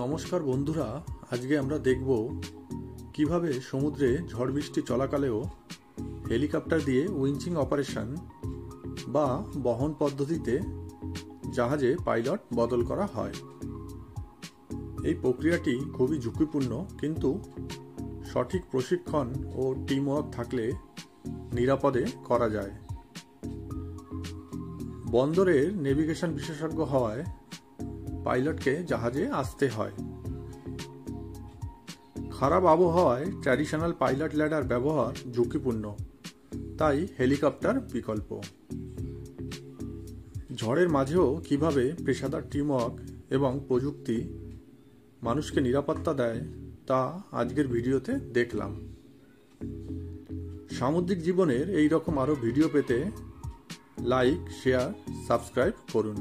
নমস্কার বন্ধুরা, আজকে আমরা দেখব কিভাবে সমুদ্রে ঝড় বৃষ্টি চলাকালেও হেলিকপ্টার দিয়ে উইঞ্চিং অপারেশন বা বহন পদ্ধতিতে জাহাজে পাইলট বদল করা হয়। এই প্রক্রিয়াটি খুবই ঝুঁকিপূর্ণ, কিন্তু সঠিক প্রশিক্ষণ ও টিমওয়ার্ক থাকলে নিরাপদে করা যায়। বন্দরের নেভিগেশন বিশেষজ্ঞ হওয়ায় পাইলটকে জাহাজে আসতে হয়। খারাপ আবহাওয়ায় ট্র্যাডিশনাল পাইলট ল্যাডার ব্যবহার ঝুঁকিপূর্ণ, তাই হেলিকপ্টার বিকল্প। ঝড়ের মাঝেও কিভাবে পেশাদার টিমওয়ার্ক এবং প্রযুক্তি মানুষকে নিরাপত্তা দেয় তা আজকের ভিডিওতে দেখলাম। সামুদ্রিক জীবনের এই রকম আরও ভিডিও পেতে লাইক, শেয়ার, সাবস্ক্রাইব করুন।